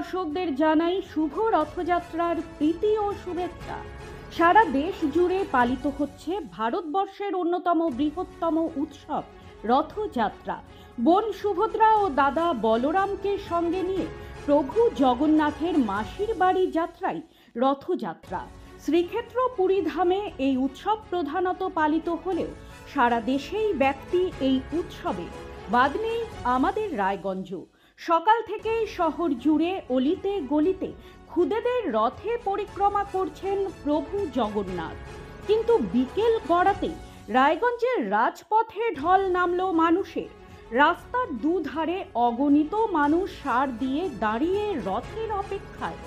দর্শকদের জানাই শুভ রথযাত্রার প্রীতি ও শুভেচ্ছা। সারা দেশ জুড়ে পালিত হচ্ছে ভারতবর্ষের অন্যতম বৃহত্তম উৎসব রথযাত্রা। বোন সুভদ্রা ও দাদা বলরামকে সঙ্গে নিয়ে প্রভু জগন্নাথের মাসির বাড়ি যাত্রাই রথযাত্রা। শ্রীক্ষেত্র পুরীধামে এই উৎসব প্রধানত পালিত হলেও সারা দেশেই ব্যাপ্তি এই উৎসবে। বাদ নেই আমাদের রায়গঞ্জ। সকাল থেকেই শহর জুড়ে অলিতে গলিতে খুদেদের রথে পরিক্রমা করছেন প্রভু জগন্নাথ। কিন্তু বিকেল গড়াতেই রায়গঞ্জের রাজপথে ঢল নামল মানুষের। রাস্তার দুধারে অগণিত মানুষ সার দিয়ে দাঁড়িয়ে রথের অপেক্ষায়,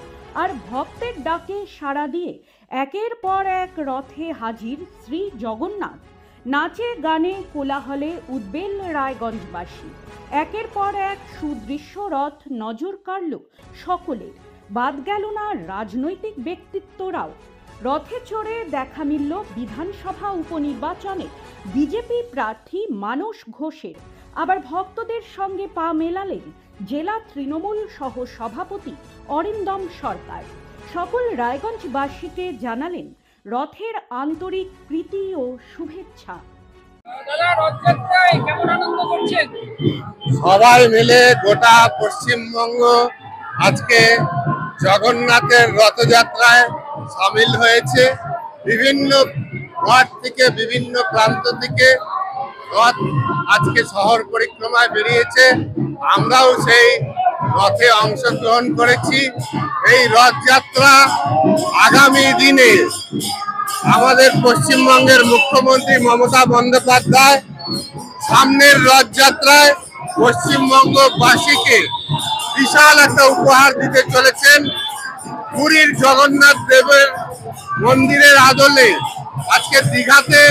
আর ভক্তের ডাকে সাড়া দিয়ে একের পর এক রথে হাজির শ্রী জগন্নাথ। নাচে গানে কোলাহলে উদ্বেল রায়গঞ্জবাসী। একের পর এক সুদৃশ্য রথ নজর কাড়ল সকলের। বাদ গেল না রাজনৈতিক ব্যক্তিত্বরাও। রথে চড়ে দেখা মিলল বিধানসভা উপনির্বাচনে বিজেপি প্রার্থী মানস ঘোষের। আবার ভক্তদের সঙ্গে পা মেলালেন জেলা তৃণমূল সহ সভাপতি অরিন্দম সরকার। সকল রায়গঞ্জবাসীকে জানালেন রথের আন্তরিক প্রীতি ও শুভেচ্ছা। সবাই মিলে গোটা পশ্চিমবঙ্গ আজকে জগন্নাথের রথযাত্রায় সামিল হয়েছে। বিভিন্ন ঘাট থেকে বিভিন্ন প্রান্ত থেকে রথ আজকে শহর পরিক্রমায় বেরিয়েছে। আমরাও সেই রথে অংশগ্রহণ করেছি। এই রথযাত্রা আগামী দিনে আমাদের পশ্চিমবঙ্গের মুখ্যমন্ত্রী মমতা বন্দ্যোপাধ্যায় সামনের রথযাত্রায় পশ্চিমবঙ্গবাসীকে বিশাল একটা উপহার দিতে চলেছেন। পুরীর জগন্নাথ দেবের মন্দিরের আদলে আজকে দীঘাতে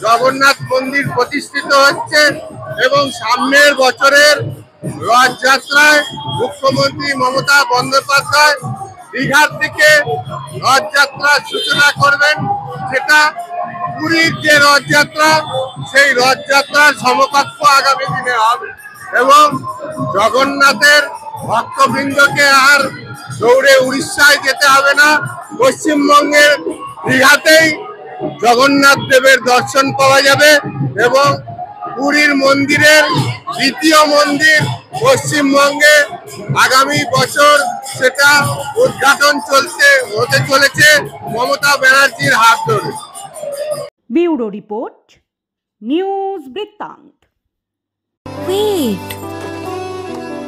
জগন্নাথ মন্দির প্রতিষ্ঠিত হচ্ছে এবং সামনের বছরের রথযাত্রায় মুখ্যমন্ত্রী মমতা বন্দ্যোপাধ্যায় দীঘার থেকে রথযাত্রার সূচনা করবেন। সেটা পুরীর যে রথযাত্রা সেই রথযাত্রার সমকক্ষ আগামী দিনে হবে এবং জগন্নাথের ভক্তবৃন্দকে আর দৌড়ে উড়িষ্যায় যেতে হবে না। পশ্চিমবঙ্গের দীঘাতেই জগন্নাথ দেবের দর্শন পাওয়া যাবে এবং পুরীর মন্দিরের দ্বিতীয় মন্দির পশ্চিমবঙ্গে আগামী বছর সেটা উদ্ঘাটন হতে চলেছে মমতা ব্যানার্জির হাত ধরে। ব্যুরো রিপোর্ট, নিউজ বৃত্তান্ত। Wait,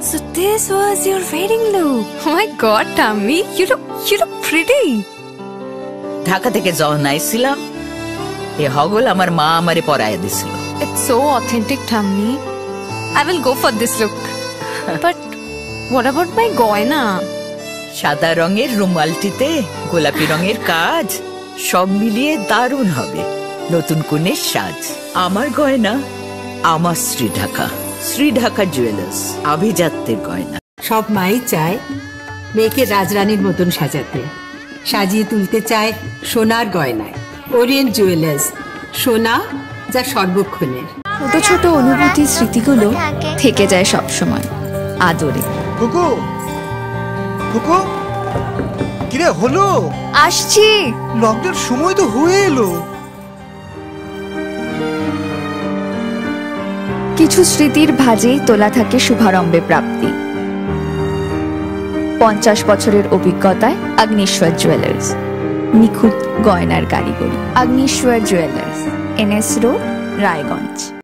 so this was your wedding look? Oh my God, Tammy, you look pretty. Dhaka থেকে যখন আইছিলাম এ হগল আমার মা আমারে পরায় দিছিল। It's so authentic, Tammy. I will go for this look. But what about my goina? সাদা রঙের রুমালটিতে গোলাপি রঙের কাজ, সব মিলিয়ে দারুণ হবে নতুন কনের সাজ। আমার গয়না আমার শ্রী ঢাকা জুয়েলার্স, আভিজাত্যের গয়না। সব মাই চায় মেয়েকে রাজরানীর মতন সাজাতে, সাজিয়ে তুলতে চায় সোনার গয়নায়। ওরিয়েন্ট জুয়েলার্স, সোনা যা সর্বক্ষণের। ছোট ছোট অনুভূতি, স্মৃতিগুলো থেকে যায় সব সময় আদরে। কুকু কুকু কিরে হলো? আসছি, লকডাউন সময় তো হয়ে এলো। কিছু স্মৃতির ভাজেই তোলা থাকে শুভারম্ভে প্রাপ্তি। 50 বছরের অভিজ্ঞতায় আগ্নেশ্বর জুয়েলার্স, নিখুঁত গয়নার কারিগরি। Agneshwar jewellers, NS road, Raiganj.